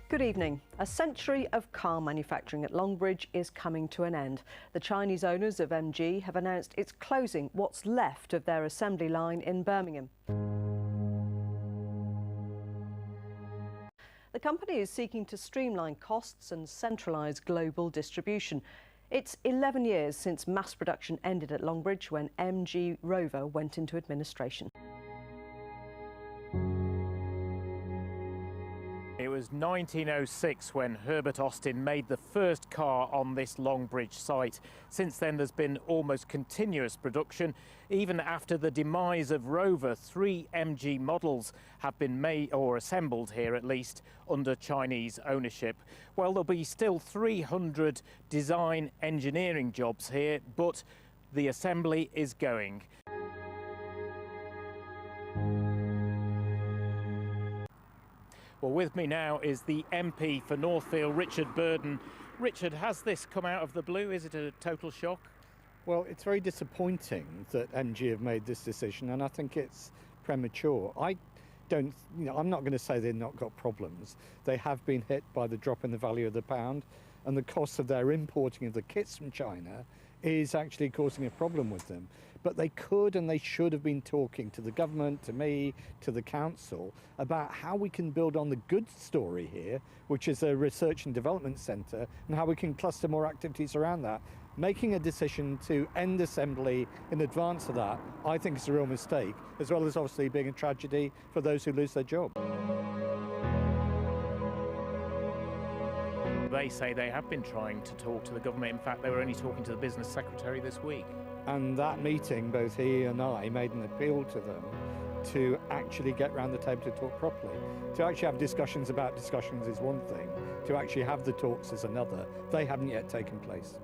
Good evening. A century of car manufacturing at Longbridge is coming to an end. The Chinese owners of MG have announced it's closing what's left of their assembly line in Birmingham. The company is seeking to streamline costs and centralise global distribution. It's 11 years since mass production ended at Longbridge when MG Rover went into administration. It was 1906 when ofAustin made the first car on this Longbridge site. Since then there's been almost continuous production. Even after the demise of Rover, 3 MG models have been made, or assembled here at least, under Chinese ownership. Well, there'll be still 300 design engineering jobs here, but the assembly is going. Well, with me now is the MP for Northfield, Richard Burden. Richard, has this come out of the blue? Is it a total shock? Well, it's very disappointing that MG have made this decision, and I think it's premature. I'm not going to say they've not got problems. They have been hit by the drop in the value of the pound, and the cost of their importing of the kits from China is actually causing a problem with them. But they could and they should have been talking to the government, to me, to the council, about how we can build on the good story here, which is a research and development centre, and how we can cluster more activities around that. Making a decision to end assembly in advance of that, I think is a real mistake, as well as obviously being a tragedy for those who lose their job. They say they have been trying to talk to the government. In fact, they were only talking to the business secretary this week. And that meeting, both he and I made an appeal to them to actually get round the table to talk properly. To actually have discussions about discussions is one thing, to actually have the talks is another. They haven't yet taken place.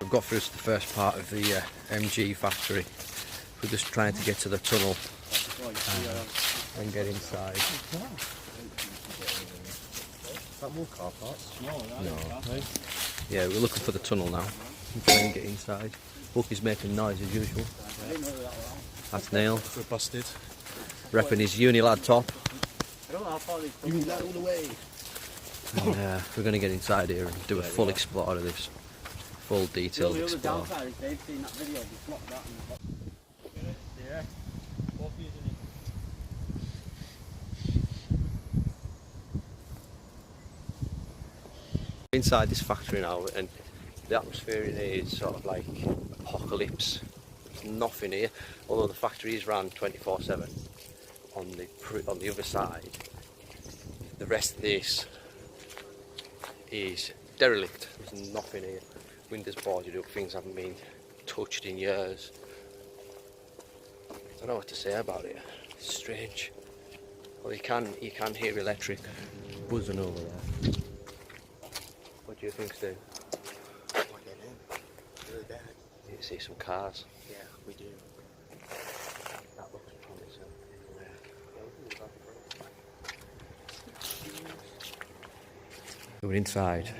We've got through to the first part of the MG factory. We're just trying to get to the tunnel and get inside. No. Yeah, we're looking for the tunnel now. We're trying to get inside. Bucky's making noise as usual. That's Neil. We're busted. Repping his Unilad top. Unilad all the way. And, we're going to get inside here and do a full explore of this. Full detailed explore. Inside this factory now, and the atmosphere in here is sort of like apocalypse. There's nothing here, although the factory is run 24/7. On the other side, the rest of this is derelict. There's nothing here. Windows boarded up, things haven't been touched in years. I don't know what to say about it. It's strange. Well, you can hear electric buzzing over there. What do you think, Steve? What they're doing. Really bad. You see some cars. Yeah, we do. That looks promising. We're inside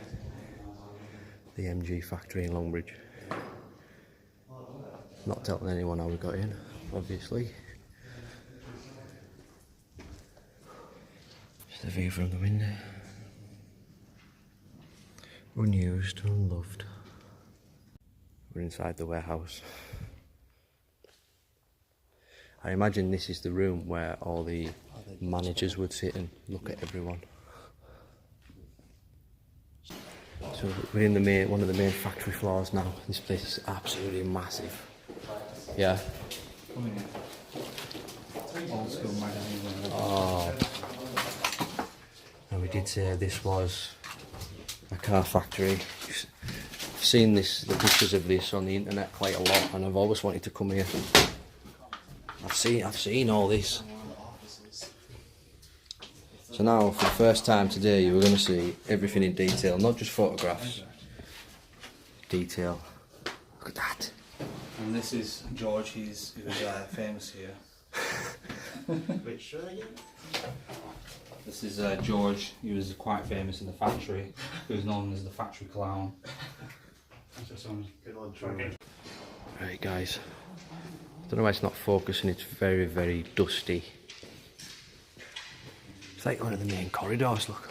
the MG factory in Longbridge. Not telling anyone how we got in, obviously. Just the view from the window. Unused, unloved. We're inside the warehouse. I imagine this is the room where all the managers would sit and look at everyone. So we're in the one of the main factory floors now. This place is absolutely massive. Yeah. Oh. And we did say this was a car factory. I've seen the pictures of this on the internet quite a lot, and I've always wanted to come here. I've seen all this. So now, for the first time today, you're going to see everything in detail, not just photographs. Detail. Look at that. And this is George. He was famous here. Wait, should I get? This is George. He was quite famous in the factory. He was known as the factory clown. Good old George. Right, guys. I don't know why it's not focusing. It's very, very dusty. It's like one of the main corridors, look.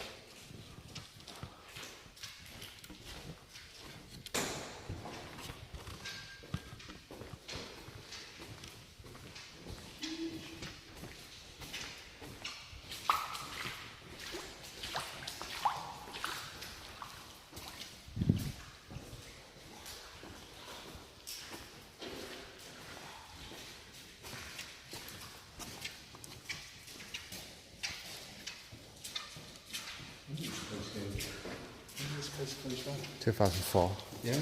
When was this place closed down? 2004. Yeah?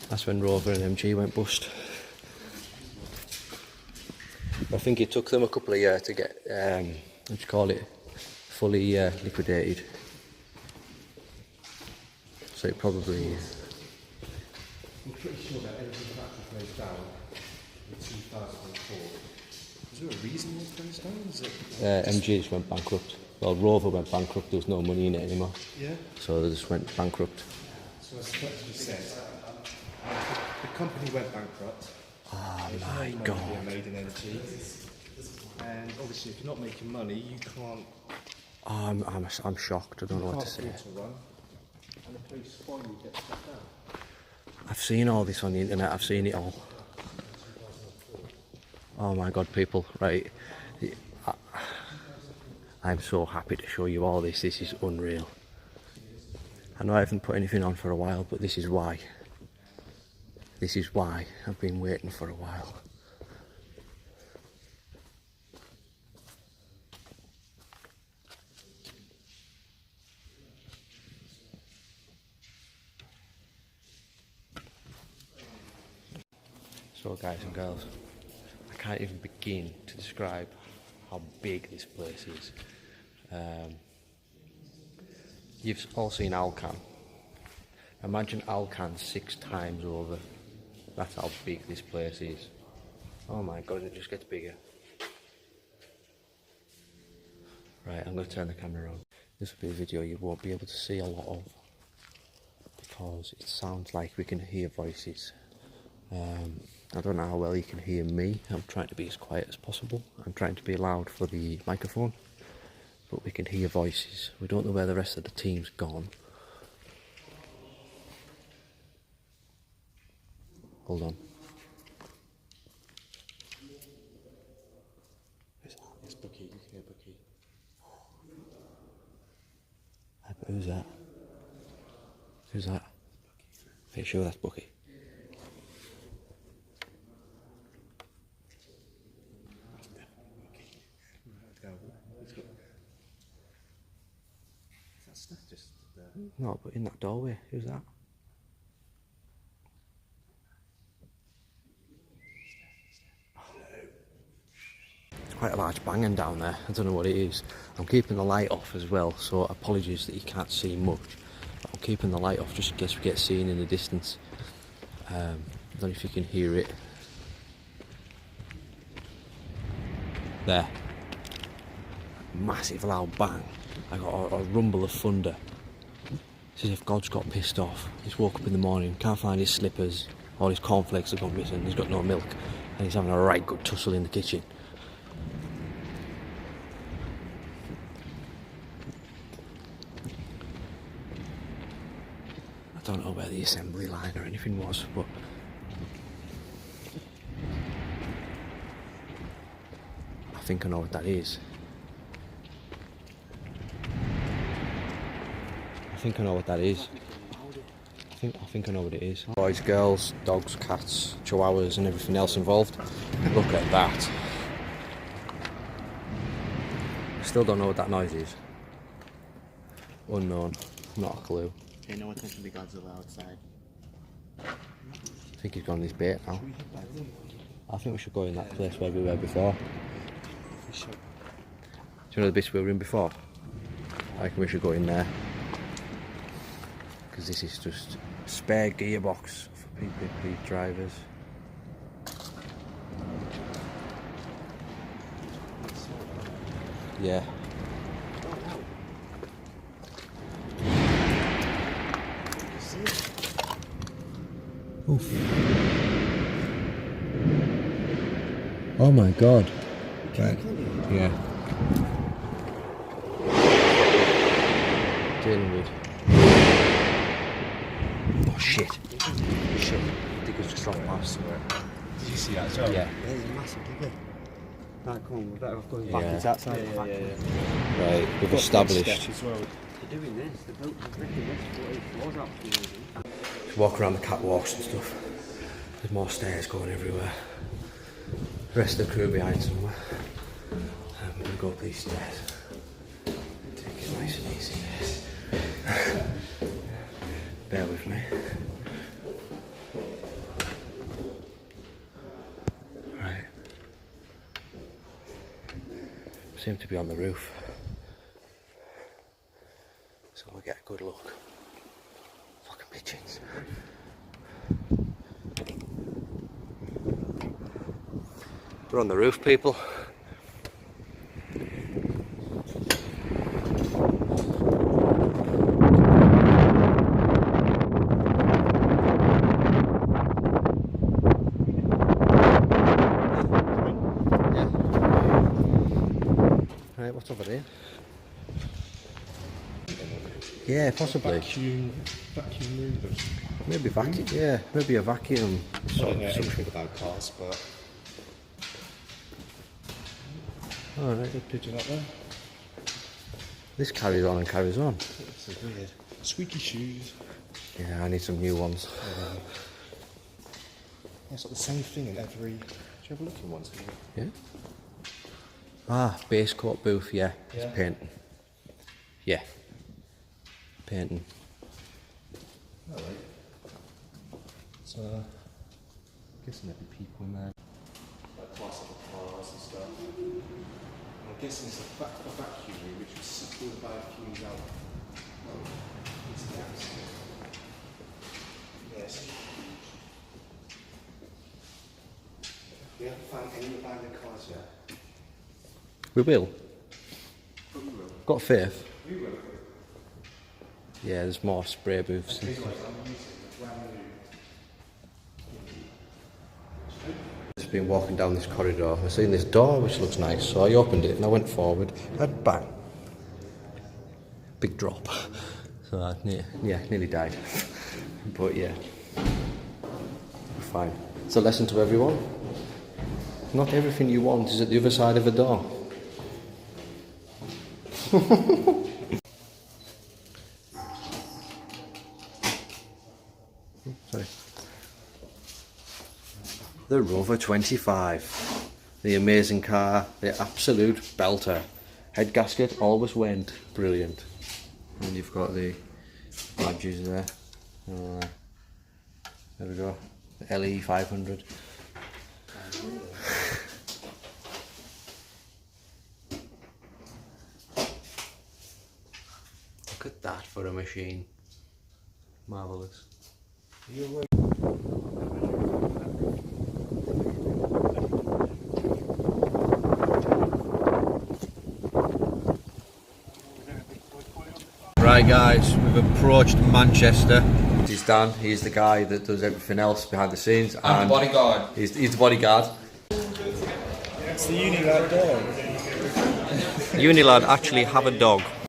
That's when Rover and MG went bust. I think it took them a couple of years to get, what do you call it, fully liquidated. So it probably... I'm pretty sure that everything factory closed down in 2004. Is there a reason why it closed down? Is it MG just went bankrupt. Well, Rover went bankrupt, there was no money in it anymore. Yeah? So they just went bankrupt. So as you said, the company went bankrupt. Oh There's my no money God. being made in energy. And obviously if you're not making money, you can't, Oh, I'm shocked, I don't know what to say. afford to run. And the police finally get shut down. I've seen all this on the internet, I've seen it all. Oh my God, people, right. I'm so happy to show you all this is unreal. I know I haven't put anything on for a while, but this is why. This is why I've been waiting for a while. So guys and girls, I can't even begin to describe how big this place is. You've all seen Alcan. Imagine Alcan 6 times over. That's how big this place is. Oh my God, it just gets bigger. Right, I'm going to turn the camera on. This will be a video you won't be able to see a lot of, because it sounds like we can hear voices. I don't know how well you can hear me. I'm trying to be as quiet as possible. I'm trying to be loud for the microphone, but we can hear voices. We don't know where the rest of the team's gone. Hold on. It's Bucky, you can hear Bucky. Who's that? Who's that? Are you sure that's Bucky? Is that Steph just there? No, but in that doorway, who's that? quite a large banging down there. I don't know what it is. I'm keeping the light off as well, so apologies that you can't see much. But I'm keeping the light off just in case we get seen in the distance. I don't know if you can hear it. There. Massive loud bang. I got a rumble of thunder. It's as if God's got pissed off. He's woke up in the morning, can't find his slippers, all his cornflakes have gone missing, he's got no milk, and he's having a right good tussle in the kitchen. I don't know where the assembly line or anything was, but I think I know what that is. I think I know what that is. I think I know what it is. Boys, girls, dogs, cats, chihuahuas and everything else involved. Look at that. Still don't know what that noise is. Unknown. Not a clue. Pay no attention to Godzilla outside. I think he's gone on his bait now. I think we should go in that place where we were before. We should. Do you know the bits we were in before? I reckon we should go in there. Because this is just a spare gearbox for PPP drivers. Yeah. Oof. Oh my god. Right. Yeah. Dealing with. Oh shit. Shit. I think it's just wrong past somewhere. Did you see that as well? Yeah. There's a massive digger. Right, come on, we're better off going Yeah. back into that side of the factory. Right, we've established. As well. They're doing this, they built the brick and this floors out for you. Walk around the catwalks and stuff. There's more stairs going everywhere. The rest of the crew behind somewhere. We're going to go up these stairs. Take it nice and easy. Bear with me. Right. Seem to be on the roof. So we'll get a good look. Fucking pigeons. We're on the roof, people. Right, what's over there? Yeah, possibly. Vacuum movers. Maybe vacuum. Yeah, maybe a vacuum. I don't know anything about cars, but Alright. good pigeon up there. This carries on and carries on. It's so weird. Squeaky shoes. Yeah, I need some new ones. It's like the same thing in every. Do you have a look in ones here? Yeah. Ah, base coat booth, yeah. Yeah. It's painting. Yeah. Painting. Alright. So, I'm guessing there'd be people in there. Like class of cars and stuff. I'm guessing it's a vacuum room which would suck all the bad fumes out. Into the atmosphere. Yes. We haven't found any abandoned cars yet. We will. But we will. Got faith. We will. Yeah, there's more spray booths and stuff. Just been walking down this corridor. I've seen this door which looks nice, so I opened it and I went forward. And bang. Big drop. So I nearly died. But yeah, we're fine. It's a lesson to everyone. Not everything you want is at the other side of a door. Sorry. The Rover 25. The amazing car, the absolute belter. Head gasket always went. Brilliant. And you've got the badges there. There we go. The LE 500. Look at that for a machine. Marvellous. Right guys, we've approached Manchester. He's Dan, he's the guy that does everything else behind the scenes. I'm the bodyguard. He's the bodyguard. It's the Unilad dog. Unilad actually have a dog.